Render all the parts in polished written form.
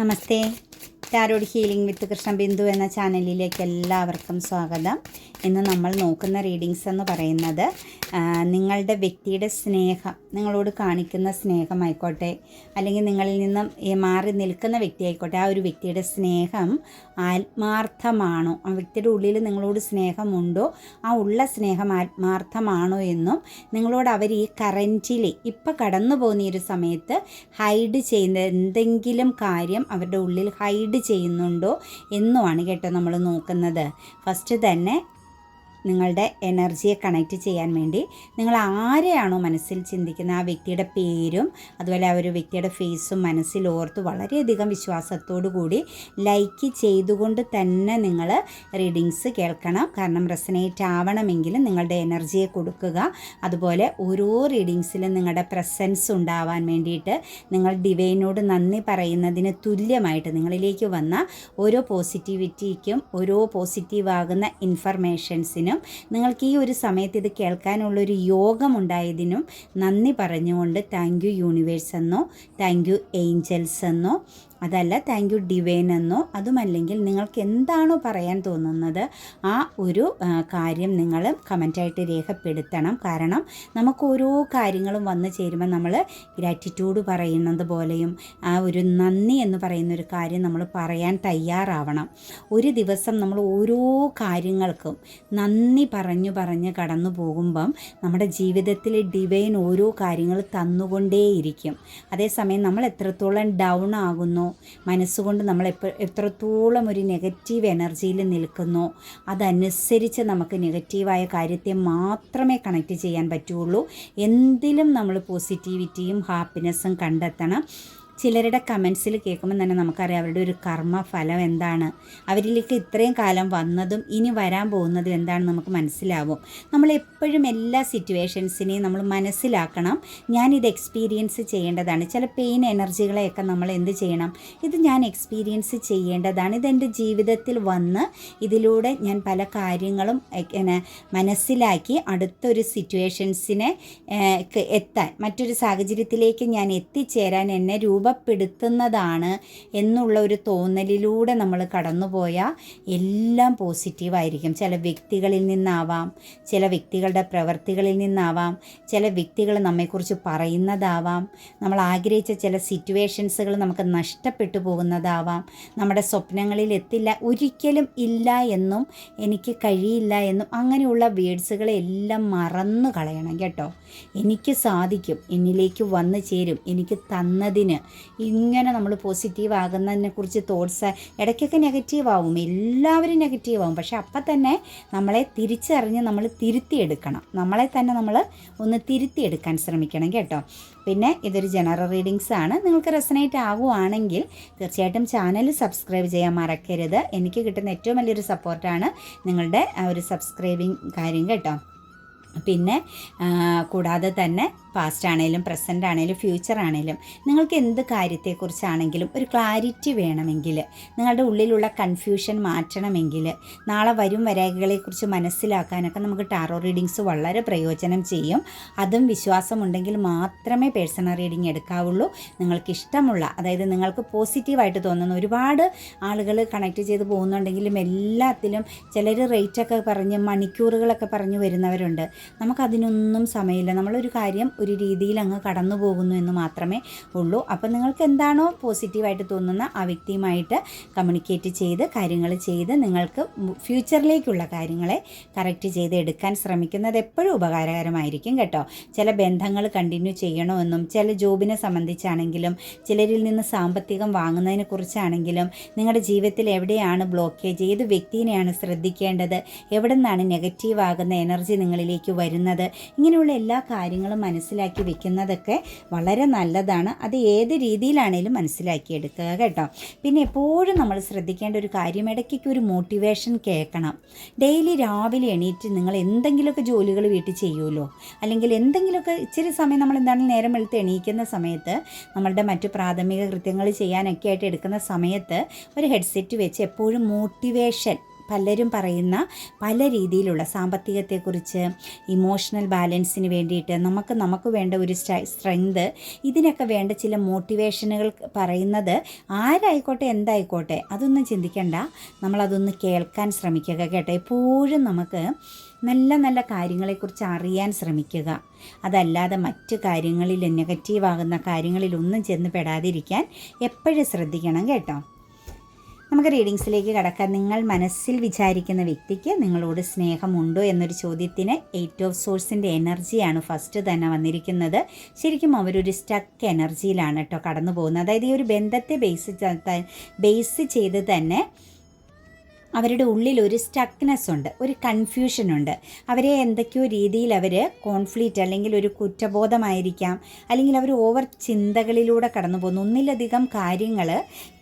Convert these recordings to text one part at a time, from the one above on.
നമസ്തേ. Tarot healing വിത്ത് കൃഷ്ണബിന്ദു എന്ന ചാനലിലേക്ക് എല്ലാവർക്കും സ്വാഗതം. ഇന്ന് നമ്മൾ നോക്കുന്ന റീഡിങ്സ് എന്ന് പറയുന്നത് നിങ്ങളുടെ വ്യക്തിയുടെ സ്നേഹം, നിങ്ങളോട് കാണിക്കുന്ന സ്നേഹമായിക്കോട്ടെ, അല്ലെങ്കിൽ നിങ്ങളിൽ നിന്നും മാറി നിൽക്കുന്ന വ്യക്തിയായിക്കോട്ടെ, ആ ഒരു വ്യക്തിയുടെ സ്നേഹം ആത്മാർത്ഥമാണോ, ആ വ്യക്തിയുടെ ഉള്ളിൽ നിങ്ങളോട് സ്നേഹമുണ്ടോ, ആ ഉള്ള സ്നേഹം ആത്മാർത്ഥമാണോ എന്നും, നിങ്ങളോട് അവർ ഈ കറൻറ്റിൽ ഇപ്പം കടന്നു പോകുന്ന ഈ ഒരു സമയത്ത് ഹൈഡ് ചെയ്യുന്ന എന്തെങ്കിലും കാര്യം അവരുടെ ഉള്ളിൽ ഹൈഡ് ചെയ്യുന്നുണ്ടോ എന്നുമാണ് കേട്ടോ നമ്മൾ നോക്കുന്നത്. ഫസ്റ്റ് തന്നെ നിങ്ങളുടെ എനർജിയെ കണക്റ്റ് ചെയ്യാൻ വേണ്ടി നിങ്ങൾ ആരെയാണോ മനസ്സിൽ ചിന്തിക്കുന്നത് ആ വ്യക്തിയുടെ പേരും അതുപോലെ ആ ഒരു വ്യക്തിയുടെ ഫേസും മനസ്സിൽ ഓർത്ത് വളരെയധികം വിശ്വാസത്തോടു കൂടി ലൈക്ക് ചെയ്തുകൊണ്ട് തന്നെ നിങ്ങൾ റീഡിങ്സ് കേൾക്കണം. കാരണം റെസനേറ്റ് ആവണമെങ്കിൽ നിങ്ങളുടെ എനർജിയെ കൊടുക്കുക. അതുപോലെ ഓരോ റീഡിങ്സിലും നിങ്ങളുടെ പ്രസൻസ് ഉണ്ടാവാൻ വേണ്ടിയിട്ട് നിങ്ങൾ ഡിവൈനോട് നന്ദി പറയുന്നതിന് തുല്യമായിട്ട് നിങ്ങളിലേക്ക് വന്ന ഓരോ പോസിറ്റിവിറ്റിക്കും ഓരോ പോസിറ്റീവാകുന്ന ഇൻഫർമേഷൻസിനും നിങ്ങൾക്ക് ഈ ഒരു സമയത്ത് ഇത് കേൾക്കാനുള്ളൊരു യോഗമുണ്ടായതിനും നന്ദി പറഞ്ഞുകൊണ്ട് താങ്ക് യു യൂണിവേഴ്സ് എന്നോ താങ്ക് യു ഏഞ്ചൽസ് എന്നോ അതല്ല താങ്ക് യു ഡിവൈൻ എന്നോ, അതുമല്ലെങ്കിൽ നിങ്ങൾക്ക് എന്താണോ പറയാൻ തോന്നുന്നത് ആ ഒരു കാര്യം നിങ്ങൾ കമൻറ്റായിട്ട് രേഖപ്പെടുത്തണം. കാരണം നമുക്ക് ഓരോ കാര്യങ്ങളും വന്നു ചേരുമ്പോൾ നമ്മൾ ഗ്രാറ്റിറ്റ്യൂഡ് പറയുന്നത് പോലെയും ആ ഒരു നന്ദി എന്ന് പറയുന്നൊരു കാര്യം നമ്മൾ പറയാൻ തയ്യാറാവണം. ഒരു ദിവസം നമ്മൾ ഓരോ കാര്യങ്ങൾക്കും നന്ദി പറഞ്ഞ് കടന്നു പോകുമ്പം നമ്മുടെ ജീവിതത്തിൽ ഡിവൈൻ ഓരോ കാര്യങ്ങൾ തന്നുകൊണ്ടേയിരിക്കും. അതേസമയം നമ്മൾ എത്രത്തോളം ഡൗൺ ആകുന്നു, മനസ്സുകൊണ്ട് നമ്മൾ എത്രത്തോളം ഒരു നെഗറ്റീവ് എനർജിയിൽ നിൽക്കുന്നു, അതനുസരിച്ച് നമുക്ക് നെഗറ്റീവായ കാര്യത്തെ മാത്രമേ കണക്റ്റ് ചെയ്യാൻ പറ്റുള്ളൂ. എന്തിലും നമ്മൾ പോസിറ്റിവിറ്റിയും ഹാപ്പിനെസ്സും കണ്ടെത്തണം. ചിലരുടെ കമൻസിൽ കേൾക്കുമ്പോൾ തന്നെ നമുക്കറിയാം അവരുടെ ഒരു കർമ്മഫലം എന്താണ്, അവരിലേക്ക് ഇത്രയും കാലം വന്നതും ഇനി വരാൻ പോകുന്നതും എന്താണെന്ന് നമുക്ക് മനസ്സിലാവും. നമ്മളെപ്പോഴും എല്ലാ സിറ്റുവേഷൻസിനെയും നമ്മൾ മനസ്സിലാക്കണം. ഞാനിത് എക്സ്പീരിയൻസ് ചെയ്യേണ്ടതാണ്. ചില പെയിൻ എനർജികളെയൊക്കെ നമ്മൾ എന്ത് ചെയ്യണം, ഇത് ഞാൻ എക്സ്പീരിയൻസ് ചെയ്യേണ്ടതാണ്. ഇതെൻ്റെ ജീവിതത്തിൽ വന്ന് ഇതിലൂടെ ഞാൻ പല കാര്യങ്ങളും മനസ്സിലാക്കി അടുത്തൊരു സിറ്റുവേഷൻസിനെ എത്താൻ, മറ്റൊരു സാഹചര്യത്തിലേക്ക് ഞാൻ എത്തിച്ചേരാൻ എന്നെ രൂപപ്പെടുത്തുന്നതാണ് എന്നുള്ള ഒരു തോന്നലിലൂടെ നമ്മൾ കടന്നുപോയാൽ എല്ലാം പോസിറ്റീവായിരിക്കും. ചില വ്യക്തികളിൽ നിന്നാവാം, ചില വ്യക്തികളുടെ പ്രവൃത്തികളിൽ നിന്നാവാം, ചില വ്യക്തികൾ നമ്മെക്കുറിച്ച് പറയുന്നതാവാം, നമ്മൾ ആഗ്രഹിച്ച ചില സിറ്റുവേഷൻസുകൾ നമുക്ക് നഷ്ടപ്പെട്ടു പോകുന്നതാവാം, നമ്മുടെ സ്വപ്നങ്ങളിൽ എത്തില്ല, ഒരിക്കലും ഇല്ല എന്നും എനിക്ക് കഴിയില്ല എന്നും അങ്ങനെയുള്ള വേഡ്സുകളെല്ലാം മറന്നു കളയണം കേട്ടോ. എനിക്ക് സാധിക്കും, എന്നിലേക്ക് വന്നു ചേരും, എനിക്ക് തന്നതിന്. ഇങ്ങനെ നമ്മൾ പോസിറ്റീവ് ആകുന്നതിനെക്കുറിച്ച് തോട്ട്സ് ഇടയ്ക്കൊക്കെ നെഗറ്റീവാകും, എല്ലാവരും നെഗറ്റീവാകും. പക്ഷെ അപ്പം തന്നെ നമ്മളെ തിരിച്ചറിഞ്ഞ് നമ്മൾ തിരുത്തിയെടുക്കണം, നമ്മളെ തന്നെ നമ്മൾ ഒന്ന് തിരുത്തിയെടുക്കാൻ ശ്രമിക്കണം കേട്ടോ. പിന്നെ ഇതൊരു ജനറൽ റീഡിങ്സ് ആണ്. നിങ്ങൾക്ക് റെസനേറ്റ് ആകുവാണെങ്കിൽ തീർച്ചയായിട്ടും ചാനൽ സബ്സ്ക്രൈബ് ചെയ്യാൻ മറക്കരുത്. എനിക്ക് കിട്ടുന്ന ഏറ്റവും വലിയൊരു സപ്പോർട്ടാണ് നിങ്ങളുടെ ആ ഒരു സബ്സ്ക്രൈബിങ് കാര്യം കേട്ടോ. പിന്നെ കൂടാതെ തന്നെ പാസ്റ്റ് ആണെങ്കിലും പ്രസൻ്റ് ആണെങ്കിലും ഫ്യൂച്ചർ ആണെങ്കിലും നിങ്ങൾക്ക് എന്ത് കാര്യത്തെക്കുറിച്ചാണെങ്കിലും ഒരു ക്ലാരിറ്റി വേണമെങ്കിൽ, നിങ്ങളുടെ ഉള്ളിലുള്ള കൺഫ്യൂഷൻ മാറ്റണമെങ്കിൽ, നാളെ വരും വരായികളെക്കുറിച്ച് മനസ്സിലാക്കാനൊക്കെ നമുക്ക് ടാറോ റീഡിങ്സ് വളരെ പ്രയോജനം ചെയ്യും. അതും വിശ്വാസമുണ്ടെങ്കിൽ മാത്രമേ പേഴ്സണൽ റീഡിങ് എടുക്കാവുള്ളൂ. നിങ്ങൾക്കിഷ്ടമുള്ള, അതായത് നിങ്ങൾക്ക് പോസിറ്റീവായിട്ട് തോന്നുന്ന ഒരുപാട് ആളുകൾ കണക്ട് ചെയ്ത് പോകുന്നുണ്ടെങ്കിലും എല്ലാത്തിലും ചിലർ റേറ്റൊക്കെ പറഞ്ഞ് മണിക്കൂറുകളൊക്കെ പറഞ്ഞു വരുന്നവരുണ്ട്. നമുക്കതിനൊന്നും സമയമില്ല. നമ്മളൊരു കാര്യം ഒരു രീതിയിൽ അങ്ങ് കടന്നു പോകുന്നു എന്ന് മാത്രമേ ഉള്ളൂ. അപ്പം നിങ്ങൾക്ക് എന്താണോ പോസിറ്റീവായിട്ട് തോന്നുന്ന ആ വ്യക്തിയുമായിട്ട് കമ്മ്യൂണിക്കേറ്റ് ചെയ്ത് കാര്യങ്ങൾ ചെയ്ത് നിങ്ങൾക്ക് ഫ്യൂച്ചറിലേക്കുള്ള കാര്യങ്ങളെ കറക്റ്റ് ചെയ്ത് എടുക്കാൻ ശ്രമിക്കുന്നത് എപ്പോഴും ഉപകാരകരമായിരിക്കും കേട്ടോ. ചില ബന്ധങ്ങൾ കണ്ടിന്യൂ ചെയ്യണമെന്നും, ചില ജോബിനെ സംബന്ധിച്ചാണെങ്കിലും, ചിലരിൽ നിന്ന് സാമ്പത്തികം വാങ്ങുന്നതിനെ കുറിച്ചാണെങ്കിലും, നിങ്ങളുടെ ജീവിതത്തിൽ എവിടെയാണ് ബ്ലോക്കേജ്, ഏത് വ്യക്തിയെയാണ് ശ്രദ്ധിക്കേണ്ടത്, എവിടെ നിന്നാണ് നെഗറ്റീവ് ആകുന്ന എനർജി നിങ്ങളിലേക്ക് വരുന്നത്, ഇങ്ങനെയുള്ള എല്ലാ കാര്യങ്ങളും മനസ്സിലാക്കി വെക്കുന്നതൊക്കെ വളരെ നല്ലതാണ്. അത് ഏത് രീതിയിലാണേലും മനസ്സിലാക്കിയെടുക്കുക കേട്ടോ. പിന്നെ എപ്പോഴും നമ്മൾ ശ്രദ്ധിക്കേണ്ട ഒരു കാര്യം, ഇടയ്ക്കൊക്കെ ഒരു മോട്ടിവേഷൻ കേൾക്കണം. ഡെയിലി രാവിലെ എണീറ്റ് നിങ്ങൾ എന്തെങ്കിലുമൊക്കെ ജോലികൾ വീട്ടിൽ ചെയ്യുമല്ലോ, അല്ലെങ്കിൽ എന്തെങ്കിലുമൊക്കെ ഇച്ചിരി സമയം നമ്മൾ എന്താണ് നേരം വെളുത്ത് എണീക്കുന്ന സമയത്ത് നമ്മളുടെ മറ്റു പ്രാഥമിക കൃത്യങ്ങൾ ചെയ്യാനൊക്കെ ആയിട്ട് എടുക്കുന്ന സമയത്ത് ഒരു ഹെഡ്സെറ്റ് വെച്ച് എപ്പോഴും മോട്ടിവേഷൻ പലരും പറയുന്ന പല രീതിയിലുള്ള സാമ്പത്തികത്തെക്കുറിച്ച്, ഇമോഷണൽ ബാലൻസിന് വേണ്ടിയിട്ട് നമുക്ക് വേണ്ട ഒരു സ്ട്രെങ്ത്, ഇതിനൊക്കെ വേണ്ട ചില മോട്ടിവേഷനുകൾ പറയുന്നത് ആരായിക്കോട്ടെ എന്തായിക്കോട്ടെ അതൊന്നും ചിന്തിക്കണ്ട, നമ്മളതൊന്ന് കേൾക്കാൻ ശ്രമിക്കുക കേട്ടോ. എപ്പോഴും നമുക്ക് നല്ല നല്ല കാര്യങ്ങളെക്കുറിച്ച് അറിയാൻ ശ്രമിക്കുക. അതല്ലാതെ മറ്റു കാര്യങ്ങളിൽ നെഗറ്റീവാകുന്ന കാര്യങ്ങളിലൊന്നും ചെന്ന് പെടാതിരിക്കാൻ എപ്പോഴും ശ്രദ്ധിക്കണം കേട്ടോ. നമുക്ക് റീഡിങ്സിലേക്ക് കടക്കാം. നിങ്ങൾ മനസ്സിൽ വിചാരിക്കുന്ന വ്യക്തിക്ക് നിങ്ങളോട് സ്നേഹമുണ്ടോ എന്നൊരു ചോദ്യത്തിന് 8 ഓഫ് സോഴ്സിൻ്റെ എനർജിയാണ് ഫസ്റ്റ് തന്നെ വന്നിരിക്കുന്നത്. ശരിക്കും അവരൊരു സ്റ്റക്ക് എനർജിയിലാണ് കേട്ടോ കടന്നു പോകുന്നത്. അതായത് ഈ ഒരു ബന്ധത്തെ ബേസ് ചെയ്ത് തന്നെ അവരുടെ ഉള്ളിൽ ഒരു സ്റ്റക്നെസ് ഉണ്ട്, ഒരു കൺഫ്യൂഷനുണ്ട്. അവരെ എന്തൊക്കെയോ രീതിയിൽ അവർ കോൺഫ്ലിക്റ്റ് അല്ലെങ്കിൽ ഒരു കുറ്റബോധമായിരിക്കാം, അല്ലെങ്കിൽ അവർ ഓവർ ചിന്തകളിലൂടെ കടന്നു പോകുന്നു. ഒന്നിലധികം കാര്യങ്ങൾ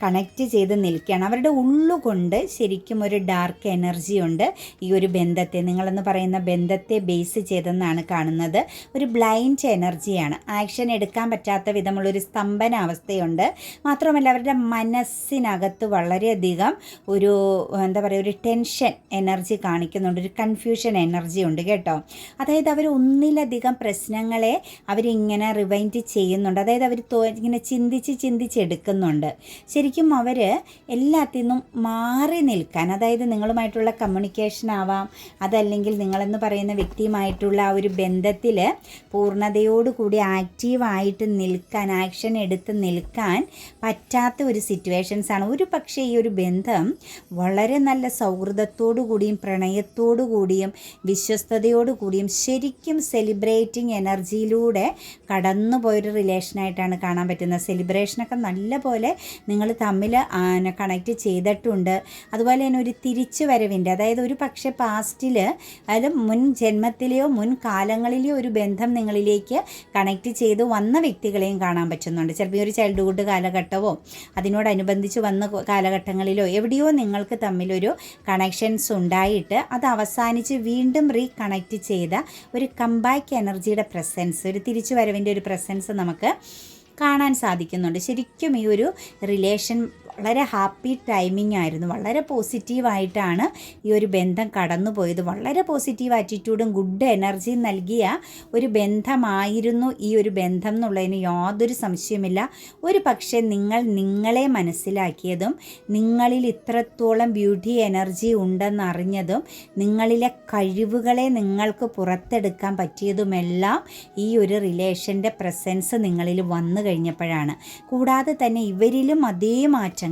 കണക്റ്റ് ചെയ്ത് നിൽക്കുകയാണ്. അവരുടെ ഉള്ളുകൊണ്ട് ശരിക്കും ഒരു ഡാർക്ക് എനർജി ഉണ്ട് ഈ ഒരു ബന്ധത്തെ, നിങ്ങളെന്ന് പറയുന്ന ബന്ധത്തെ ബേസ് ചെയ്തെന്നാണ് കാണുന്നത്. ഒരു ബ്ലൈൻഡ് എനർജിയാണ്, ആക്ഷൻ എടുക്കാൻ പറ്റാത്ത വിധമുള്ളൊരു സ്തംഭനാവസ്ഥയുണ്ട്. മാത്രമല്ല അവരുടെ മനസ്സിനകത്ത് വളരെയധികം ഒരു ഒരു ടെൻഷൻ എനർജി കാണിക്കുന്നുണ്ട്, ഒരു കൺഫ്യൂഷൻ എനർജി ഉണ്ട് കേട്ടോ. അതായത് അവർ ഒന്നിലധികം പ്രശ്നങ്ങളെ അവരിങ്ങനെ റിവൈൻഡ് ചെയ്യുന്നുണ്ട്. അതായത് അവർ ഇങ്ങനെ ചിന്തിച്ചെടുക്കുന്നുണ്ട്. ശരിക്കും അവർ എല്ലാത്തിൽ നിന്നും മാറി നിൽക്കാൻ, അതായത് നിങ്ങളുമായിട്ടുള്ള കമ്മ്യൂണിക്കേഷൻ ആവാം, അതല്ലെങ്കിൽ നിങ്ങളെന്ന് പറയുന്ന വ്യക്തിയുമായിട്ടുള്ള ആ ഒരു ബന്ധത്തിൽ പൂർണ്ണതയോടുകൂടി ആക്റ്റീവായിട്ട് നിൽക്കാൻ, ആക്ഷൻ എടുത്ത് നിൽക്കാൻ പറ്റാത്ത ഒരു സിറ്റുവേഷൻസാണ്. ഒരു പക്ഷേ ഈ ഒരു ബന്ധം വളരെ നല്ല സൗഹൃദത്തോടു കൂടിയും പ്രണയത്തോടു കൂടിയും വിശ്വസ്തയോടു കൂടിയും ശരിക്കും സെലിബ്രേറ്റിംഗ് എനർജിയിലൂടെ കടന്നു പോയൊരു റിലേഷനായിട്ടാണ് കാണാൻ പറ്റുന്നത്. സെലിബ്രേഷനൊക്കെ നല്ല പോലെ നിങ്ങൾ തമ്മിൽ കണക്റ്റ് ചെയ്തിട്ടുണ്ട്. അതുപോലെ തന്നെ ഒരു തിരിച്ചു വരവിൻ്റെ, അതായത് ഒരു പക്ഷേ പാസ്റ്റിൽ, അതായത് മുൻ ജന്മത്തിലെയോ മുൻ കാലങ്ങളിലെയോ ഒരു ബന്ധം നിങ്ങളിലേക്ക് കണക്റ്റ് ചെയ്ത് വന്ന വ്യക്തികളെയും കാണാൻ പറ്റുന്നുണ്ട്. ചിലപ്പോൾ ഒരു ചൈൽഡ്ഹുഡ് കാലഘട്ടമോ അതിനോടനുബന്ധിച്ച് വന്ന കാലഘട്ടങ്ങളിലോ എവിടെയോ നിങ്ങൾക്ക് തമ്മിലൊരു കണക്ഷൻസ് ഉണ്ടായിട്ട് അത് അവസാനിച്ച് വീണ്ടും റീകണക്റ്റ് ചെയ്ത ഒരു കംബാക്ക് എനർജിയുടെ പ്രസൻസ്, ഒരു തിരിച്ചു വരവിൻ്റെ ഒരു പ്രസൻസ് നമുക്ക് കാണാൻ സാധിക്കുന്നുണ്ട്. ശരിക്കും ഈ ഒരു റിലേഷൻ വളരെ ഹാപ്പി ടൈമിംഗ് ആയിരുന്നു. വളരെ പോസിറ്റീവായിട്ടാണ് ഈ ഒരു ബന്ധം കടന്നു പോയത്. വളരെ പോസിറ്റീവ് ആറ്റിറ്റ്യൂഡും ഗുഡ് എനർജിയും നൽകിയ ഒരു ബന്ധമായിരുന്നു ഈ ഒരു ബന്ധം എന്നുള്ളതിന് യാതൊരു സംശയമില്ല. ഒരു പക്ഷേ നിങ്ങളെ മനസ്സിലാക്കിയതും നിങ്ങളിൽ ഇത്രത്തോളം ബ്യൂട്ടി എനർജി ഉണ്ടെന്നറിഞ്ഞതും നിങ്ങളിലെ കഴിവുകളെ നിങ്ങൾക്ക് പുറത്തെടുക്കാൻ പറ്റിയതുമെല്ലാം ഈ ഒരു റിലേഷൻ്റെ പ്രസൻസ് നിങ്ങളിൽ വന്നു കഴിഞ്ഞപ്പോഴാണ്. കൂടാതെ തന്നെ ഇവരിലും അതേ മാറ്റങ്ങൾ,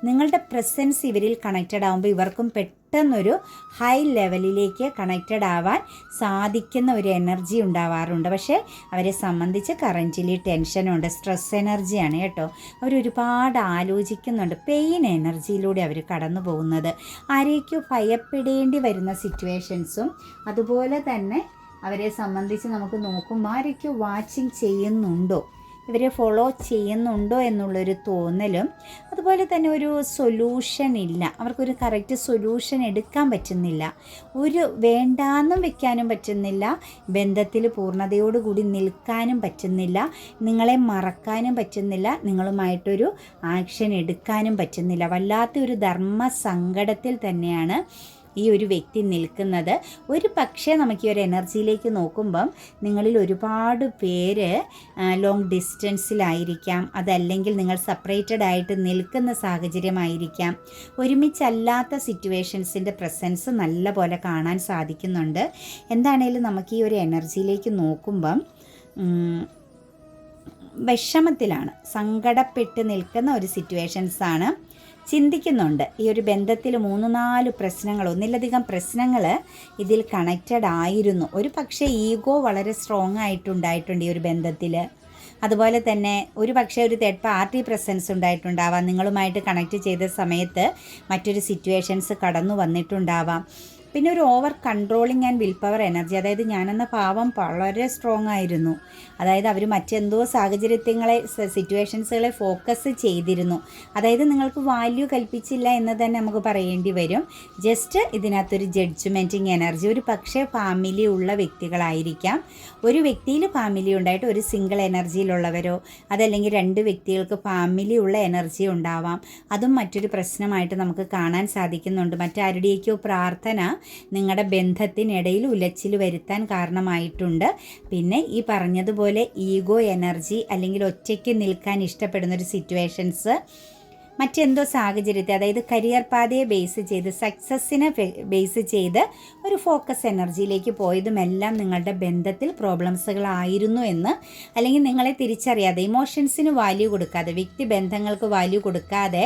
നിങ്ങളുടെ പ്രസൻസ് ഇവരിൽ കണക്റ്റഡ് ആകുമ്പോൾ ഇവർക്കും പെട്ടെന്നൊരു ഹൈ ലെവലിലേക്ക് കണക്റ്റഡ് ആവാൻ സാധിക്കുന്ന ഒരു എനർജി ഉണ്ടാവാറുണ്ട്. പക്ഷേ അവരെ സംബന്ധിച്ച് കറൻറ്റ്ലി ടെൻഷനുണ്ട്, സ്ട്രെസ് എനർജിയാണ് കേട്ടോ. അവരൊരുപാട് ആലോചിക്കുന്നുണ്ട്, പെയിൻ എനർജിയിലൂടെ അവർ കടന്നു പോകുന്നത്. ആരേക്കും ഭയപ്പെടേണ്ടി വരുന്ന സിറ്റുവേഷൻസും അതുപോലെ തന്നെ അവരെ സംബന്ധിച്ച് നമുക്ക് നോക്കുമ്പോൾ ആരേക്കും വാച്ചിങ് ചെയ്യുന്നുണ്ടോ, ഇവരെ ഫോളോ ചെയ്യുന്നുണ്ടോ എന്നുള്ളൊരു തോന്നലും, അതുപോലെ തന്നെ ഒരു സൊല്യൂഷൻ ഇല്ല, അവർക്കൊരു കറക്റ്റ് സൊല്യൂഷൻ എടുക്കാൻ പറ്റുന്നില്ല, ഒരു വേണ്ടാന്നും വെക്കാനും പറ്റുന്നില്ല, ബന്ധത്തിൽ പൂർണ്ണതയോടുകൂടി നിൽക്കാനും പറ്റുന്നില്ല, നിങ്ങളെ മറക്കാനും പറ്റുന്നില്ല, നിങ്ങളുമായിട്ടൊരു ആക്ഷൻ എടുക്കാനും പറ്റുന്നില്ല. വല്ലാത്തൊരു ധർമ്മ സങ്കടത്തിൽ തന്നെയാണ് ഈ ഒരു വ്യക്തി നിൽക്കുന്നത്. ഒരു പക്ഷേ നമുക്ക് ഈ ഒരു എനർജിയിലേക്ക് നോക്കുമ്പം നിങ്ങളിൽ ഒരുപാട് പേര് ലോങ് ഡിസ്റ്റൻസിലായിരിക്കാം, അതല്ലെങ്കിൽ നിങ്ങൾ സെപ്പറേറ്റഡ് ആയിട്ട് നിൽക്കുന്ന സാഹചര്യമായിരിക്കാം. ഒരുമിച്ചല്ലാത്ത സിറ്റുവേഷൻസിൻ്റെ പ്രസൻസ് നല്ല പോലെ കാണാൻ സാധിക്കുന്നുണ്ട്. എന്താണേലും നമുക്ക് ഈ ഒരു എനർജിയിലേക്ക് നോക്കുമ്പം വിഷമത്തിലാണ്, സങ്കടപ്പെട്ട് നിൽക്കുന്ന ഒരു സിറ്റുവേഷൻസാണ്. ചിന്തിക്കുന്നുണ്ട് ഈ ഒരു ബന്ധത്തിൽ 3-4 പ്രശ്നങ്ങൾ, ഒന്നിലധികം പ്രശ്നങ്ങൾ ഇതിൽ കണക്റ്റഡ് ആയിരുന്നു. ഒരു പക്ഷേ ഈഗോ വളരെ സ്ട്രോങ് ആയിട്ടുണ്ടായിട്ടുണ്ട് ഈ ഒരു ബന്ധത്തിൽ. അതുപോലെ തന്നെ ഒരു പക്ഷേ ഒരു തേർഡ് പാർട്ടി പ്രസൻസ് ഉണ്ടായിട്ടുണ്ടാവാം, നിങ്ങളുമായിട്ട് കണക്റ്റ് ചെയ്ത സമയത്ത് മറ്റൊരു സിറ്റുവേഷൻസ് കടന്നു വന്നിട്ടുണ്ടാവാം. പിന്നെ ഒരു over controlling and will power energy, അതായത് ഞാനെന്ന ഭാവം വളരെ സ്ട്രോങ് ആയിരുന്നു. അതായത് അവർ മറ്റെന്തോ സിറ്റുവേഷൻസുകളെ ഫോക്കസ് ചെയ്തിരുന്നു. അതായത് നിങ്ങൾക്ക് വാല്യൂ കൽപ്പിച്ചില്ല എന്ന് തന്നെ നമുക്ക് പറയേണ്ടി വരും. ജസ്റ്റ് ഇതിനകത്തൊരു ജഡ്ജ്മെൻറ്റിങ് എനർജി. ഒരു പക്ഷേ ഫാമിലി ഉള്ള വ്യക്തികളായിരിക്കാം. ഒരു വ്യക്തിയിൽ ഫാമിലി ഉണ്ടായിട്ട് ഒരു സിംഗിൾ എനർജിയിലുള്ളവരോ അതല്ലെങ്കിൽ 2 വ്യക്തികൾക്ക് ഫാമിലി ഉള്ള എനർജി ഉണ്ടാവാം. അതും മറ്റൊരു പ്രശ്നമായിട്ട് നമുക്ക് കാണാൻ സാധിക്കുന്നുണ്ട്. മറ്റാരുടെയൊക്കെയോ പ്രാർത്ഥന നിങ്ങളുടെ ബന്ധത്തിനിടയിൽ ഉലച്ചിൽ വരുത്താൻ കാരണമായിട്ടുണ്ട്. പിന്നെ ഈ പറഞ്ഞതുപോലെ ഈഗോ എനർജി അല്ലെങ്കിൽ ഒറ്റയ്ക്ക് നിൽക്കാൻ ഇഷ്ടപ്പെടുന്നൊരു സിറ്റുവേഷൻസ്, മറ്റെന്തോ സാഹചര്യത്തെ, അതായത് കരിയർ പാതയെ ബേസ് ചെയ്ത് സക്സസ്സിനെ ബേസ് ചെയ്ത് ഒരു ഫോക്കസ് എനർജിയിലേക്ക് പോയതുമെല്ലാം നിങ്ങളുടെ ബന്ധത്തിൽ പ്രോബ്ലംസുകളായിരുന്നു എന്ന്, അല്ലെങ്കിൽ നിങ്ങളെ തിരിച്ചറിയാതെ ഇമോഷൻസിന് വാല്യൂ കൊടുക്കാതെ, വ്യക്തി ബന്ധങ്ങൾക്ക് വാല്യൂ കൊടുക്കാതെ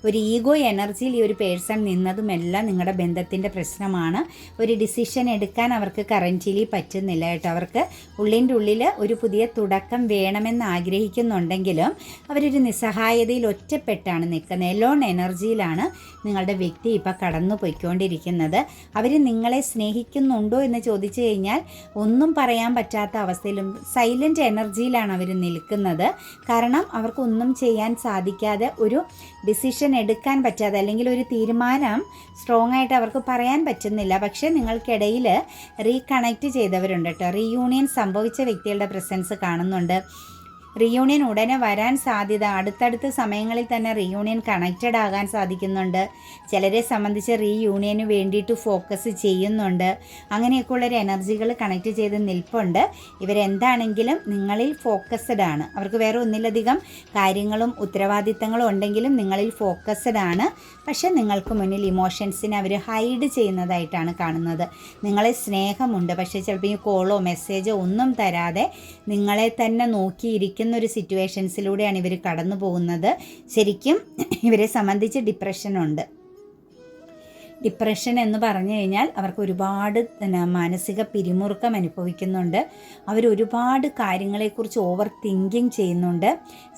ഒരു ഈഗോ എനർജിയിൽ ഈ ഒരു പേഴ്സൺ നിന്നതുമെല്ലാം നിങ്ങളുടെ ബന്ധത്തിൻ്റെ പ്രശ്നമാണ്. ഒരു ഡിസിഷൻ എടുക്കാൻ അവർക്ക് കറൻറ്റ്ലി പറ്റുന്നില്ല കേട്ടോ. അവർക്ക് ഉള്ളിൻ്റെ ഉള്ളിൽ ഒരു പുതിയ തുടക്കം വേണമെന്ന് ആഗ്രഹിക്കുന്നുണ്ടെങ്കിലും അവരൊരു നിസ്സഹായതയിൽ ഒറ്റപ്പെട്ടാണ് നിൽക്കുന്നത്. എലോൺ എനർജിയിലാണ് നിങ്ങളുടെ വ്യക്തി ഇപ്പം കടന്നു പോയിക്കൊണ്ടിരിക്കുന്നത്. അവർ നിങ്ങളെ സ്നേഹിക്കുന്നുണ്ടോ എന്ന് ചോദിച്ചു കഴിഞ്ഞാൽ ഒന്നും പറയാൻ പറ്റാത്ത അവസ്ഥയിലും സൈലൻറ്റ് എനർജിയിലാണ് അവർ നിൽക്കുന്നത്. കാരണം അവർക്കൊന്നും ചെയ്യാൻ സാധിക്കാതെ, ഒരു ഡിസിഷൻ എടുക്കാൻ പറ്റാതെ, അല്ലെങ്കിൽ ഒരു തീരുമാനം സ്ട്രോങ് ആയിട്ട് അവർക്ക് പറയാൻ പറ്റുന്നില്ല. പക്ഷേ നിങ്ങൾക്കിടയിൽ റീകണക്റ്റ് ചെയ്തവരുണ്ട് കേട്ടോ. റീയൂണിയൻ സംഭവിച്ച വ്യക്തികളുടെ പ്രസൻസ് കാണുന്നുണ്ട്. റീയൂണിയൻ ഉടനെ വരാൻ സാധ്യത, അടുത്തടുത്ത സമയങ്ങളിൽ തന്നെ റീയൂണിയൻ കണക്റ്റഡ് ആകാൻ സാധിക്കുന്നുണ്ട്. ചിലരെ സംബന്ധിച്ച് റീയൂണിയന് വേണ്ടിയിട്ട് ഫോക്കസ് ചെയ്യുന്നുണ്ട്. അങ്ങനെയൊക്കെയുള്ളൊരു എനർജികൾ കണക്റ്റ് ചെയ്ത് നിൽപ്പുണ്ട്. ഇവരെന്താണെങ്കിലും നിങ്ങളിൽ ഫോക്കസ്ഡ് ആണ്. അവർക്ക് വേറെ ഒന്നിലധികം കാര്യങ്ങളും ഉത്തരവാദിത്തങ്ങളും ഉണ്ടെങ്കിലും നിങ്ങളിൽ ഫോക്കസ്ഡ് ആണ്. പക്ഷേ നിങ്ങൾക്ക് മുന്നിൽ ഇമോഷൻസിനെ അവർ ഹൈഡ് ചെയ്യുന്നതായിട്ടാണ് കാണുന്നത്. നിങ്ങളെ സ്നേഹമുണ്ട്, പക്ഷേ ചിലപ്പോൾ ഈ കോളോ മെസ്സേജോ ഒന്നും തരാതെ നിങ്ങളെ തന്നെ നോക്കിയിരിക്കും ഒരു സിറ്റുവേഷൻസിലൂടെയാണ് ഇവർ കടന്നു പോകുന്നത്. ശരിക്കും ഇവരെ സംബന്ധിച്ച് ഡിപ്രഷനുണ്ട്. ഡിപ്രഷൻ എന്ന് പറഞ്ഞു കഴിഞ്ഞാൽ അവർക്ക് ഒരുപാട് മാനസിക പിരിമുറുക്കം അനുഭവിക്കുന്നുണ്ട്. അവരൊരുപാട് കാര്യങ്ങളെക്കുറിച്ച് ഓവർ തിങ്കിങ് ചെയ്യുന്നുണ്ട്.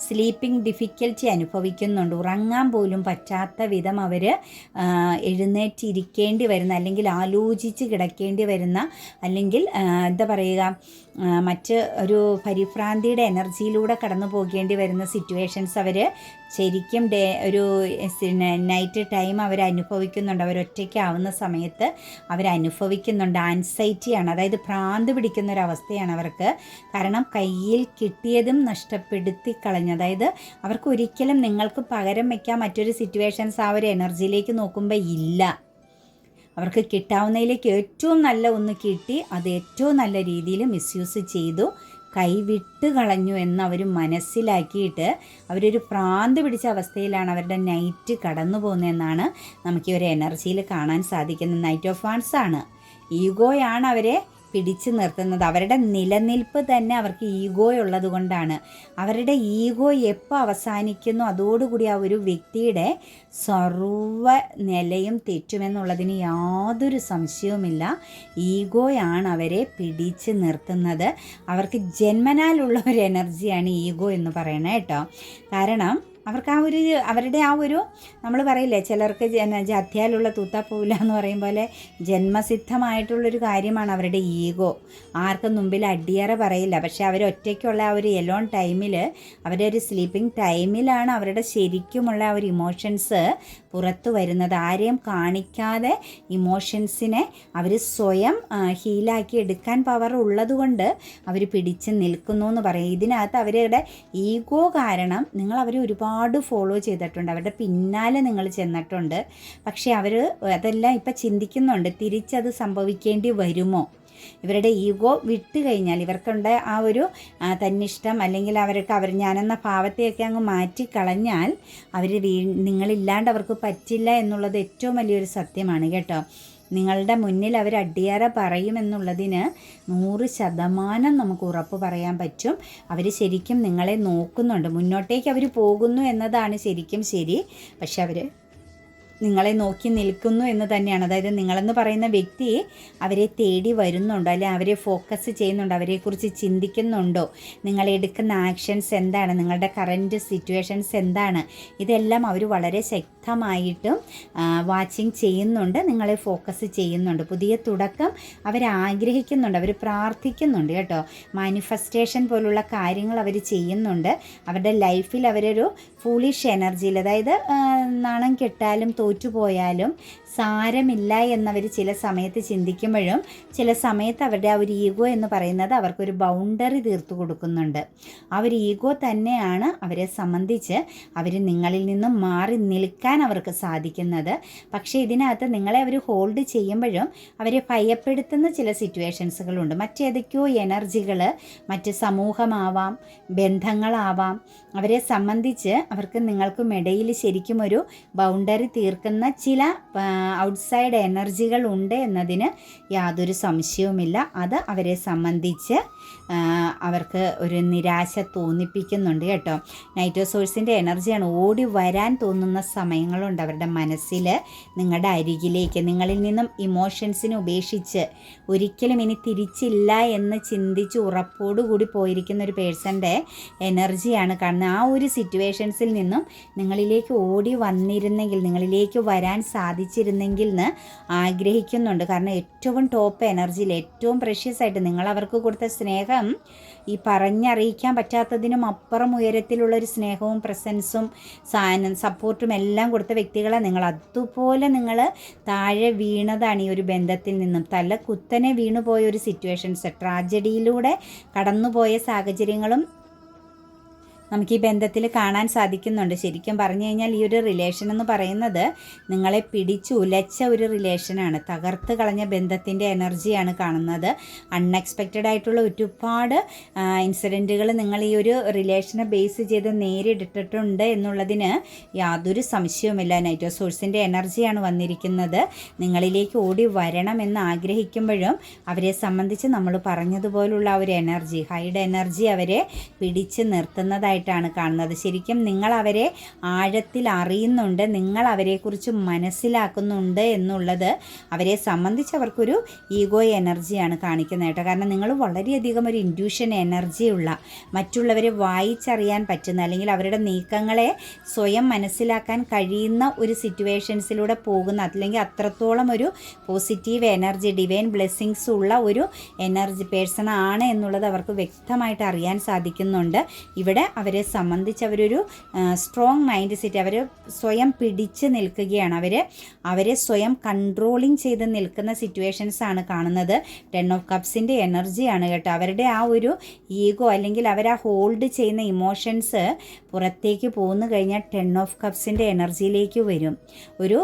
സ്ലീപ്പിംഗ് ഡിഫിക്കൽറ്റി അനുഭവിക്കുന്നുണ്ട്. ഉറങ്ങാൻ പോലും പറ്റാത്ത വിധം അവർ എഴുന്നേറ്റിരിക്കേണ്ടി വരുന്ന, അല്ലെങ്കിൽ ആലോചിച്ച് കിടക്കേണ്ടി വരുന്ന, അല്ലെങ്കിൽ എന്താ പറയുക, മറ്റ് ഒരു പരിഭ്രാന്തിയുടെ എനർജിയിലൂടെ കടന്നു പോകേണ്ടി വരുന്ന സിറ്റുവേഷൻസ് അവർ ശരിക്കും ഒരു നൈറ്റ് ടൈം അവർ അനുഭവിക്കുന്നുണ്ട്. അവരൊറ്റയ്ക്കാവുന്ന സമയത്ത് അവരനുഭവിക്കുന്നുണ്ട്. ആൻസൈറ്റിയാണ്, അതായത് ഭ്രാന്ത് പിടിക്കുന്നൊരവസ്ഥയാണ് അവർക്ക്. കാരണം കയ്യിൽ കിട്ടിയതും നഷ്ടപ്പെടുത്തി കളഞ്ഞു. അതായത് അവർക്ക് ഒരിക്കലും നിങ്ങൾക്ക് പകരം വയ്ക്കാൻ മറ്റൊരു സിറ്റുവേഷൻസ് ആ ഒരു എനർജിയിലേക്ക് നോക്കുമ്പോൾ ഇല്ല. അവർക്ക് കിട്ടാവുന്നതിലേക്ക് ഏറ്റവും നല്ല ഒന്ന് കിട്ടി, അത് ഏറ്റവും നല്ല രീതിയിൽ മിസ്യൂസ് ചെയ്തു, കൈവിട്ട് കളഞ്ഞു എന്നവർ മനസ്സിലാക്കിയിട്ട് അവരൊരു ഭ്രാന്ത് പിടിച്ച അവസ്ഥയിലാണ് അവരുടെ നൈറ്റ് കടന്നു പോകുന്നതെന്നാണ് നമുക്ക് ഈ ഒരു എനർജിയിൽ കാണാൻ സാധിക്കുന്നത്. നൈറ്റ് ഓഫ് വാൻഡ്സ് ആണ്. ഈഗോയാണ് അവരെ പിടിച്ചു നിർത്തുന്നത്. അവരുടെ നിലനിൽപ്പ് തന്നെ അവർക്ക് ഈഗോ ഉള്ളത് കൊണ്ടാണ്. അവരുടെ ഈഗോ എപ്പോൾ അവസാനിക്കുന്നു അതോടുകൂടി ആ ഒരു വ്യക്തിയുടെ സർവ്വ നിലയും തെറ്റുമെന്നുള്ളതിന് യാതൊരു സംശയവുമില്ല. ഈഗോയാണ് അവരെ പിടിച്ച് നിർത്തുന്നത്. അവർക്ക് ജന്മനാലുള്ള ഒരു എനർജിയാണ് ഈഗോ എന്ന് പറയണത് കേട്ടോ. കാരണം അവർക്ക് അവരുടെ നമ്മൾ പറയില്ലേ, ചിലർക്ക് ജാത്യാലുള്ള തൂത്താ പോവില്ല എന്ന് പറയും പോലെ ജന്മസിദ്ധമായിട്ടുള്ളൊരു കാര്യമാണ് അവരുടെ ഈഗോ. ആർക്കും മുമ്പിൽ അടിയറ പറയില്ല. പക്ഷേ അവരൊറ്റയ്ക്കുള്ള ആ ഒരു എലോൺ ടൈമിൽ, അവരുടെ ഒരു സ്ലീപ്പിംഗ് ടൈമിലാണ് അവരുടെ ശരിക്കുമുള്ള ആ ഒരു ഇമോഷൻസ് പുറത്തു വരുന്നത്. ആരെയും കാണിക്കാതെ ഇമോഷൻസിനെ അവർ സ്വയം ഹീലാക്കി എടുക്കാൻ പവർ ഉള്ളതുകൊണ്ട് അവർ പിടിച്ച് നിൽക്കുന്നു എന്ന് പറയും. ഇതിനകത്ത് അവരുടെ ഈഗോ കാരണം നിങ്ങൾ അവരെ ഒരുപാട് ഫോളോ ചെയ്തിട്ടുണ്ട്, അവരുടെ പിന്നാലെ നിങ്ങൾ ചെന്നിട്ടുണ്ട്. പക്ഷേ അവർ അതെല്ലാം ഇപ്പം ചിന്തിക്കുന്നുണ്ട്, തിരിച്ചത് സംഭവിക്കേണ്ടി വരുമോ. ഇവരുടെ ഈഗോ വിട്ട് കഴിഞ്ഞാൽ, ഇവർക്കുണ്ട് ആ ഒരു തന്നിഷ്ടം, അല്ലെങ്കിൽ അവർക്ക് ഞാനെന്ന ഭാവത്തെയൊക്കെ അങ്ങ് മാറ്റിക്കളഞ്ഞാൽ നിങ്ങളില്ലാണ്ട് അവർക്ക് പറ്റില്ല എന്നുള്ളത് ഏറ്റവും വലിയൊരു സത്യമാണ് കേട്ടോ. നിങ്ങളുടെ മുന്നിൽ അവർ അടിയറ പറയുമെന്നുള്ളതിന് 100% നമുക്ക് ഉറപ്പ് പറയാൻ പറ്റും. അവർ ശരിക്കും നിങ്ങളെ നോക്കുന്നുണ്ട്. മുന്നോട്ടേക്ക് അവർ പോകുന്നു എന്നതാണ് ശരിക്കും ശരി. പക്ഷെ അവർ നിങ്ങളെ നോക്കി നിൽക്കുന്നു എന്ന് തന്നെയാണ്. അതായത് നിങ്ങളെന്ന് പറയുന്ന വ്യക്തി അവരെ തേടി വരുന്നുണ്ടോ, അല്ലെങ്കിൽ അവരെ ഫോക്കസ് ചെയ്യുന്നുണ്ടോ, അവരെക്കുറിച്ച് ചിന്തിക്കുന്നുണ്ടോ, നിങ്ങൾ എടുക്കുന്ന ആക്ഷൻസ് എന്താണ്, നിങ്ങളുടെ കറൻറ്റ് സിറ്റുവേഷൻസ് എന്താണ്, ഇതെല്ലാം അവർ വളരെ ശക്തമായിട്ടും വാച്ചിങ് ചെയ്യുന്നുണ്ട്, നിങ്ങളെ ഫോക്കസ് ചെയ്യുന്നുണ്ട്. പുതിയ തുടക്കം അവർ ആഗ്രഹിക്കുന്നുണ്ട്, അവർ പ്രാർത്ഥിക്കുന്നുണ്ട് കേട്ടോ. മാനിഫെസ്റ്റേഷൻ പോലുള്ള കാര്യങ്ങൾ അവർ ചെയ്യുന്നുണ്ട്. അവരുടെ ലൈഫിൽ അവരൊരു ഫൂളിഷ് എനർജിയിൽ, അതായത് നാണം കെട്ടാലും തോറ്റുപോയാലും സാരമില്ല എന്നവർ ചില സമയത്ത് ചിന്തിക്കുമ്പോഴും ചില സമയത്ത് അവരുടെ ആ ഒരു ഈഗോ എന്ന് പറയുന്നത് അവർക്കൊരു ബൗണ്ടറി തീർത്തു കൊടുക്കുന്നുണ്ട്. ആ ഒരു ഈഗോ തന്നെയാണ് അവരെ സംബന്ധിച്ച് അവർ നിങ്ങളിൽ നിന്നും മാറി നിൽക്കാൻ അവർക്ക് സാധിക്കുന്നത്. പക്ഷേ ഇതിനകത്ത് നിങ്ങളെ അവർ ഹോൾഡ് ചെയ്യുമ്പോഴും അവരെ ഭയപ്പെടുത്തുന്ന ചില സിറ്റുവേഷൻസുകളുണ്ട്. മറ്റേതൊക്കെയോ എനർജികൾ, മറ്റ് സമൂഹമാവാം, ബന്ധങ്ങളാവാം, അവരെ സംബന്ധിച്ച് അവർക്ക് നിങ്ങൾക്കും ഇടയിൽ ശരിക്കും ഒരു ബൗണ്ടറി തീർക്കുന്ന ചില ഔട്ട്സൈഡ് എനർജികൾ ഉണ്ട് എന്നതിന് യാതൊരു സംശയവുമില്ല. അത് അവരെ സംബന്ധിച്ച് അവർക്ക് ഒരു നിരാശ തോന്നിപ്പിക്കുന്നുണ്ട് കേട്ടോ. നൈറ്റ് സോഴ്സിൻ്റെ എനർജിയാണ്. ഓടി വരാൻ തോന്നുന്ന സമയങ്ങളുണ്ട് അവരുടെ മനസ്സിൽ നിങ്ങളുടെ അരികിലേക്ക്. നിങ്ങളിൽ നിന്നും ഇമോഷൻസിനെ ഉപേക്ഷിച്ച് ഒരിക്കലും ഇനി തിരിച്ചില്ല എന്ന് ചിന്തിച്ച് ഉറപ്പോടുകൂടി പോയിരിക്കുന്ന ഒരു പേഴ്സൻ്റെ എനർജിയാണ് കാണുന്നത്. ആ ഒരു സിറ്റുവേഷൻസിൽ നിന്നും നിങ്ങളിലേക്ക് ഓടി വന്നിരുന്നെങ്കിൽ, നിങ്ങളിലേക്ക് വരാൻ സാധിച്ചിരുന്നെങ്കിൽ എന്ന് ആഗ്രഹിക്കുന്നുണ്ട്. കാരണം ഏറ്റവും ടോപ്പ് എനർജിയിൽ ഏറ്റവും പ്രഷ്യസ് ആയിട്ട് നിങ്ങൾ അവർക്ക് കൊടുത്ത സ്നേഹം ഈ പറഞ്ഞറിയിക്കാൻ പറ്റാത്തതിനും അപ്പുറം ഉയരത്തിലുള്ളൊരു സ്നേഹവും പ്രസൻസും സപ്പോർട്ടും എല്ലാം കൊടുത്ത വ്യക്തികളെ നിങ്ങൾ അതുപോലെ നിങ്ങൾ താഴെ വീണതാണ്. ഈ ഒരു ബന്ധത്തിൽ നിന്നും തല കുത്തനെ വീണുപോയ ഒരു സിറ്റുവേഷൻസ്, ട്രാജഡിയിലൂടെ കടന്നുപോയ സാഹചര്യങ്ങളും നമുക്ക് ഈ ബന്ധത്തിൽ കാണാൻ സാധിക്കുന്നുണ്ട്. ശരിക്കും പറഞ്ഞു കഴിഞ്ഞാൽ ഈ ഒരു റിലേഷൻ എന്ന് പറയുന്നത് നിങ്ങളെ പിടിച്ച് ഉലച്ച ഒരു റിലേഷനാണ്. തകർത്ത് കളഞ്ഞ ബന്ധത്തിൻ്റെ എനർജിയാണ് കാണുന്നത്. അൺഎക്സ്പെക്റ്റഡ് ആയിട്ടുള്ള ഒരുപാട് ഇൻസിഡൻറ്റുകൾ നിങ്ങൾ ഈ ഒരു റിലേഷനെ ബേസ് ചെയ്ത് നേരിട്ടിട്ടുണ്ട് എന്നുള്ളതിന് യാതൊരു സംശയവുമില്ല. നൈറ്റ് ഓഫ് സോഴ്സിൻ്റെ എനർജിയാണ് വന്നിരിക്കുന്നത്. നിങ്ങളിലേക്ക് ഓടി വരണമെന്ന് ആഗ്രഹിക്കുമ്പോഴും അവരെ സംബന്ധിച്ച് നമ്മൾ പറഞ്ഞതുപോലുള്ള ഒരു എനർജി, ഹൈഡ് എനർജി അവരെ പിടിച്ച് നിർത്തുന്നതായിട്ട് ാണ് കാണുന്നത്. ശരിക്കും നിങ്ങൾ അവരെ ആഴത്തിൽ അറിയുന്നുണ്ട്, നിങ്ങൾ അവരെക്കുറിച്ച് മനസ്സിലാക്കുന്നുണ്ട് എന്നുള്ളത് അവരെ സംബന്ധിച്ച് അവർക്കൊരു ഈഗോ എനർജിയാണ് കാണിക്കുന്നത് കേട്ടോ. കാരണം നിങ്ങൾ വളരെയധികം ഒരു ഇൻറ്റ്യൂഷൻ എനർജിയുള്ള, മറ്റുള്ളവരെ വായിച്ചറിയാൻ പറ്റുന്ന, അല്ലെങ്കിൽ അവരുടെ നീക്കങ്ങളെ സ്വയം മനസ്സിലാക്കാൻ കഴിയുന്ന ഒരു സിറ്റുവേഷൻസിലൂടെ പോകുന്ന, അല്ലെങ്കിൽ അത്രത്തോളം ഒരു പോസിറ്റീവ് എനർജി, ഡിവൈൻ ബ്ലെസ്സിങ്സ് ഉള്ള ഒരു എനർജി പേഴ്സൺ ആണ് എന്നുള്ളത് അവർക്ക് വ്യക്തമായിട്ട് അറിയാൻ സാധിക്കുന്നുണ്ട്. ഇവിടെ അവരെ സംബന്ധിച്ച് അവരൊരു സ്ട്രോങ് മൈൻഡ് സെറ്റ്, അവർ സ്വയം പിടിച്ച് നിൽക്കുകയാണ്. അവരെ സ്വയം കൺട്രോളിങ് ചെയ്ത് നിൽക്കുന്ന സിറ്റുവേഷൻസ് ആണ് കാണുന്നത്. 10 ഓഫ് കപ്സിൻ്റെ എനർജിയാണ് കേട്ടോ. അവരുടെ ആ ഒരു ഈഗോ, അല്ലെങ്കിൽ അവർ ആ ഹോൾഡ് ചെയ്യുന്ന ഇമോഷൻസ് പുറത്തേക്ക് പോന്നു കഴിഞ്ഞാൽ 10 ഓഫ് കപ്സിൻ്റെ എനർജിയിലേക്ക് വരും. ഒരു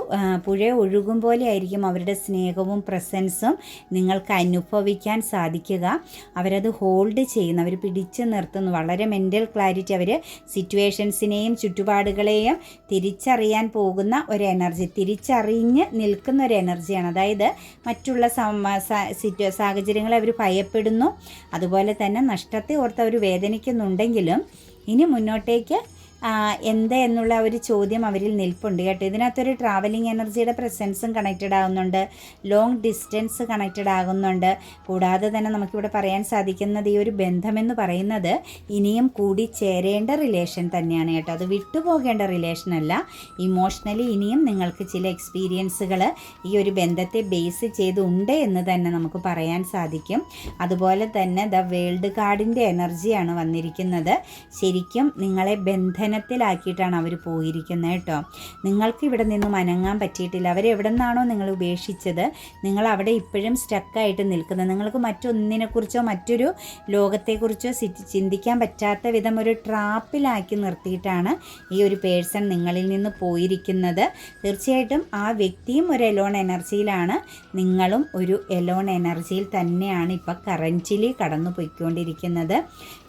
പുഴ ഒഴുകും പോലെ ആയിരിക്കും അവരുടെ സ്നേഹവും പ്രസൻസും നിങ്ങൾക്ക് അനുഭവിക്കാൻ സാധിക്കുക. അവരത് ഹോൾഡ് ചെയ്യുന്നു, അവർ പിടിച്ച് നിർത്തുന്നു. വളരെ മെൻ്റൽ ക്ലാരിറ്റി, അവർ സിറ്റുവേഷൻസിനെയും ചുറ്റുപാടുകളെയും തിരിച്ചറിയാൻ പോകുന്ന ഒരു എനർജി, തിരിച്ചറിഞ്ഞ് നിൽക്കുന്ന ഒരു എനർജിയാണ്. അതായത് മറ്റുള്ള സാഹചര്യങ്ങളെ അവർ ഭയപ്പെടുന്നു, അതുപോലെ തന്നെ നഷ്ടത്തെ ഓർത്ത് അവർ വേദനിക്കുന്നുണ്ടെങ്കിലും ഇനി മുന്നോട്ടേക്ക് എന്ത് എന്നുള്ള ഒരു ചോദ്യം അവരിൽ നിൽപ്പുണ്ട് കേട്ടോ. ഇതിനകത്തൊരു ട്രാവലിംഗ് എനർജിയുടെ പ്രസൻസും കണക്റ്റഡ് ആകുന്നുണ്ട്, ലോങ് ഡിസ്റ്റൻസ് കണക്റ്റഡ് ആകുന്നുണ്ട്. കൂടാതെ തന്നെ നമുക്കിവിടെ പറയാൻ സാധിക്കുന്നത് ഈ ഒരു ബന്ധമെന്ന് പറയുന്നത് ഇനിയും കൂടി ചേരേണ്ട റിലേഷൻ തന്നെയാണ് കേട്ടോ. അത് വിട്ടുപോകേണ്ട റിലേഷൻ അല്ല. ഇമോഷണലി ഇനിയും നിങ്ങൾക്ക് ചില എക്സ്പീരിയൻസുകൾ ഈ ഒരു ബന്ധത്തെ ബേസ് ചെയ്തുണ്ട് എന്ന് തന്നെ നമുക്ക് പറയാൻ സാധിക്കും. അതുപോലെ തന്നെ ദ വേൾഡ് കാർഡിൻ്റെ എനർജിയാണ് വന്നിരിക്കുന്നത്. ശരിക്കും നിങ്ങളെ ബന്ധനത്തിലാക്കിയിട്ടാണ് അവർ പോയിരിക്കുന്നത് കേട്ടോ. നിങ്ങൾക്ക് ഇവിടെ നിന്നും അനങ്ങാൻ പറ്റിയിട്ടില്ല. അവരെവിടെ നിന്നാണോ നിങ്ങൾ ഉപേക്ഷിച്ചത്, നിങ്ങൾ അവിടെ ഇപ്പോഴും സ്റ്റക്കായിട്ട് നിൽക്കുന്നത്. നിങ്ങൾക്ക് മറ്റൊന്നിനെക്കുറിച്ചോ മറ്റൊരു ലോകത്തെക്കുറിച്ചോ ചിന്തിക്കാൻ പറ്റാത്ത വിധം ഒരു ട്രാപ്പിലാക്കി നിർത്തിയിട്ടാണ് ഈ ഒരു പേഴ്സൺ നിങ്ങളിൽ നിന്ന് പോയിരിക്കുന്നത്. തീർച്ചയായിട്ടും ആ വ്യക്തിയും ഒരു എലോൺ എനർജിയിലാണ്, നിങ്ങളും ഒരു എലോൺ എനർജിയിൽ തന്നെയാണ് ഇപ്പോൾ കറൻറ്റ്ലി കടന്നു പോയിക്കൊണ്ടിരിക്കുന്നത്.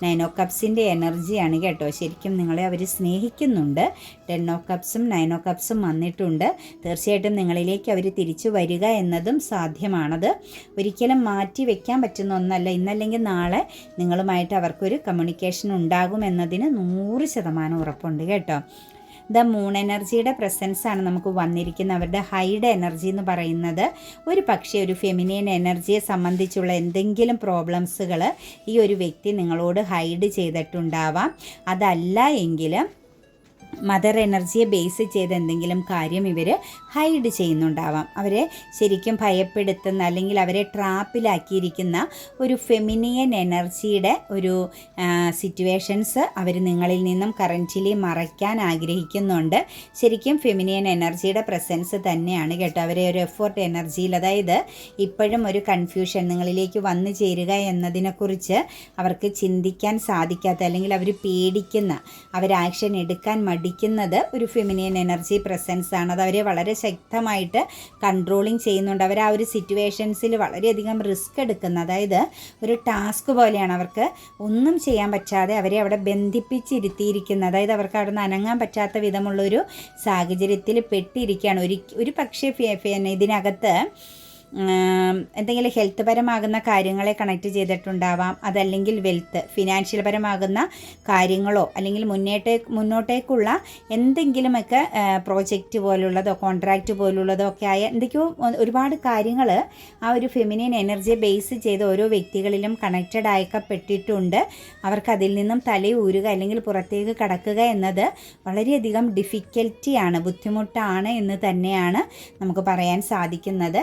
9 ഓഫ് കപ്സിൻ്റെ എനർജിയാണ് കേട്ടോ. ശരിക്കും നിങ്ങളെ അവർ സ്നേഹിക്കുന്നുണ്ട്. 10 ഓഫ് കപ്സും 9 ഓഫ് കപ്സും വന്നിട്ടുണ്ട്. തീർച്ചയായിട്ടും നിങ്ങളിലേക്ക് അവർ തിരിച്ചു വരിക എന്നതും സാധ്യമാണത്. ഒരിക്കലും മാറ്റി വെക്കാൻ പറ്റുന്ന ഒന്നല്ല. ഇന്നല്ലെങ്കിൽ നാളെ നിങ്ങളുമായിട്ട് അവർക്കൊരു കമ്മ്യൂണിക്കേഷൻ ഉണ്ടാകുമെന്നതിന് 100% ഉറപ്പുണ്ട് കേട്ടോ. ദ മൂൺ എനർജിയുടെ പ്രസൻസ് ആണ് നമുക്ക് വന്നിരിക്കുന്നത്. അവരുടെ ഹൈഡ് എനർജി എന്ന് പറയുന്നത് ഒരു പക്ഷേ ഒരു ഫെമിനിയൻ എനർജിയെ സംബന്ധിച്ചുള്ള എന്തെങ്കിലും പ്രോബ്ലംസുകൾ ഈ ഒരു വ്യക്തി നിങ്ങളോട് ഹൈഡ് ചെയ്തിട്ടുണ്ടാവാം. അതല്ല എങ്കിലും മദർ എനർജിയെ ബേസ് ചെയ്ത് എന്തെങ്കിലും കാര്യം ഇവർ ഹൈഡ് ചെയ്യുന്നുണ്ടാവാം. അവരെ ശരിക്കും ഭയപ്പെടുത്തുന്ന അല്ലെങ്കിൽ അവരെ ട്രാപ്പിലാക്കിയിരിക്കുന്ന ഒരു ഫെമിനിയൻ എനർജിയുടെ ഒരു സിറ്റുവേഷൻസ് അവർ നിങ്ങളിൽ നിന്നും കറൻറ്റ്ലി മറയ്ക്കാൻ ആഗ്രഹിക്കുന്നുണ്ട്. ശരിക്കും ഫെമിനിയൻ എനർജിയുടെ പ്രസൻസ് തന്നെയാണ് കേട്ടോ. അവരെ ഒരു എഫോർട്ട് എനർജിയിൽ, അതായത് ഇപ്പോഴും ഒരു കൺഫ്യൂഷൻ നിങ്ങളിലേക്ക് വന്നു ചേരുക എന്നതിനെക്കുറിച്ച് അവർക്ക് ചിന്തിക്കാൻ സാധിക്കാത്ത, അല്ലെങ്കിൽ അവർ പേടിക്കുന്ന, അവർ ആക്ഷൻ എടുക്കാൻ മടിക്കുന്നത് ഒരു ഫെമിനിയൻ എനർജി പ്രസൻസ് ആണ്. അത് അവരെ വളരെ ശക്തമായിട്ട് കൺട്രോളിങ് ചെയ്യുന്നുണ്ട്. അവർ ആ ഒരു സിറ്റുവേഷൻസിൽ വളരെയധികം റിസ്ക് എടുക്കുന്ന, അതായത് ഒരു ടാസ്ക് പോലെയാണ്. അവർക്ക് ഒന്നും ചെയ്യാൻ പറ്റാതെ അവരെ അവിടെ ബന്ധിപ്പിച്ചിരുത്തിയിരിക്കുന്ന, അതായത് അവർക്ക് അവിടെ നിന്ന് അനങ്ങാൻ പറ്റാത്ത വിധമുള്ളൊരു സാഹചര്യത്തിൽ പെട്ടിരിക്കുകയാണ്. ഒരു പക്ഷേ ഇതിനകത്ത് എന്തെങ്കിലും ഹെൽത്ത് പരമാകുന്ന കാര്യങ്ങളെ കണക്ട് ചെയ്തിട്ടുണ്ടാവാം. അതല്ലെങ്കിൽ വെൽത്ത്, ഫിനാൻഷ്യൽ പരമാകുന്ന കാര്യങ്ങളോ അല്ലെങ്കിൽ മുന്നോട്ടേക്കുള്ള എന്തെങ്കിലുമൊക്കെ പ്രോജക്റ്റ് പോലുള്ളതോ കോൺട്രാക്റ്റ് പോലുള്ളതോ ഒക്കെ ആയ എന്തൊക്കെയോ ഒരുപാട് കാര്യങ്ങൾ ആ ഒരു ഫെമിനിയൻ എനർജിയെ ബേസ് ചെയ്ത് ഓരോ വ്യക്തികളിലും കണക്റ്റഡ് ആക്കപ്പെട്ടിട്ടുണ്ട്. അവർക്ക് അതിൽ നിന്നും തലയൂരുക അല്ലെങ്കിൽ പുറത്തേക്ക് കടക്കുക എന്നത് വളരെയധികം ഡിഫിക്കൽറ്റിയാണ്, ബുദ്ധിമുട്ടാണ് എന്ന് തന്നെയാണ് നമുക്ക് പറയാൻ സാധിക്കുന്നത്.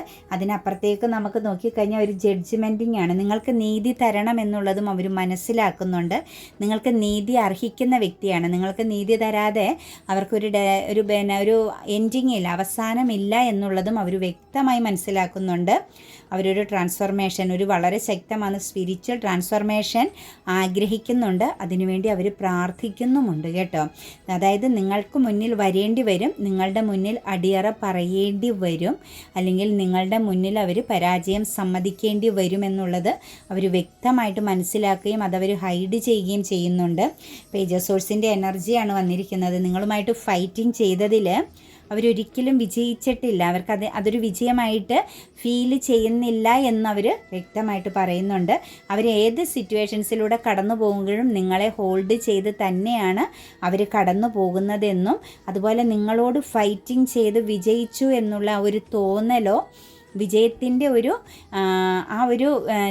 അപ്പുറത്തേക്ക് നമുക്ക് നോക്കിക്കഴിഞ്ഞാൽ ഒരു ജഡ്ജ്മെൻറ്റിംഗ് ആണ്. നിങ്ങൾക്ക് നീതി തരണം എന്നുള്ളതും അവർ മനസ്സിലാക്കുന്നുണ്ട്. നിങ്ങൾക്ക് നീതി അർഹിക്കുന്ന വ്യക്തിയാണ്. നിങ്ങൾക്ക് നീതി തരാതെ അവർക്കൊരു ഒരു എൻഡിങ് ഇല്ല, അവസാനമില്ല എന്നുള്ളതും അവർ വ്യക്തമായി മനസ്സിലാക്കുന്നുണ്ട്. അവരൊരു ട്രാൻസ്ഫോർമേഷൻ, ഒരു വളരെ ശക്തമാണ് സ്പിരിച്വൽ ട്രാൻസ്ഫോർമേഷൻ ആഗ്രഹിക്കുന്നുണ്ട്. അതിനുവേണ്ടി അവർ പ്രാർത്ഥിക്കുന്നുമുണ്ട് കേട്ടോ. അതായത് നിങ്ങൾക്ക് മുന്നിൽ വരേണ്ടി വരും, നിങ്ങളുടെ മുന്നിൽ അടിയറ പറയേണ്ടി വരും, അല്ലെങ്കിൽ നിങ്ങളുടെ മുന്നിൽ അവർ പരാജയം സമ്മതിക്കേണ്ടി വരുമെന്നുള്ളത് അവർ വ്യക്തമായിട്ട് മനസ്സിലാക്കുകയും അതവർ ഹൈഡ് ചെയ്യുകയും ചെയ്യുന്നുണ്ട്. പേജ് സോഴ്സിൻ്റെ എനർജിയാണ് വന്നിരിക്കുന്നത്. നിങ്ങളുമായിട്ട് ഫൈറ്റിംഗ് ചെയ്തതിൽ അവരൊരിക്കലും വിജയിച്ചിട്ടില്ല. അതൊരു വിജയമായിട്ട് ഫീൽ ചെയ്യുന്നില്ല എന്നവർ വ്യക്തമായിട്ട് പറയുന്നുണ്ട്. അവർ ഏത് സിറ്റുവേഷൻസിലൂടെ കടന്നു പോകുമ്പോഴും നിങ്ങളെ ഹോൾഡ് ചെയ്ത് തന്നെയാണ് അവർ കടന്നു പോകുന്നതെന്നും, അതുപോലെ നിങ്ങളോട് ഫൈറ്റിംഗ് ചെയ്ത് വിജയിച്ചു എന്നുള്ള ഒരു തോന്നലോ വിജയത്തിൻ്റെ ഒരു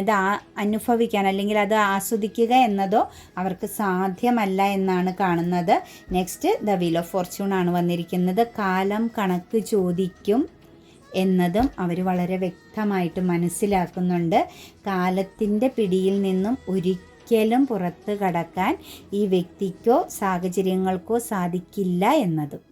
ഇത് അനുഭവിക്കാൻ അല്ലെങ്കിൽ അത് ആസ്വദിക്കുക എന്നതോ അവർക്ക് സാധ്യമല്ല എന്നാണ് കാണുന്നത്. Next the wheel of Fortune ആണ് വന്നിരിക്കുന്നത്. കാലം കണക്ക് ചോദിക്കും എന്നതും അവർ വളരെ വ്യക്തമായിട്ട് മനസ്സിലാക്കുന്നുണ്ട്. കാലത്തിൻ്റെ പിടിയിൽ നിന്നും ഒരിക്കലും പുറത്ത് കടക്കാൻ ഈ വ്യക്തിക്കോ സാഹചര്യങ്ങൾക്കോ സാധിക്കില്ല എന്നതും.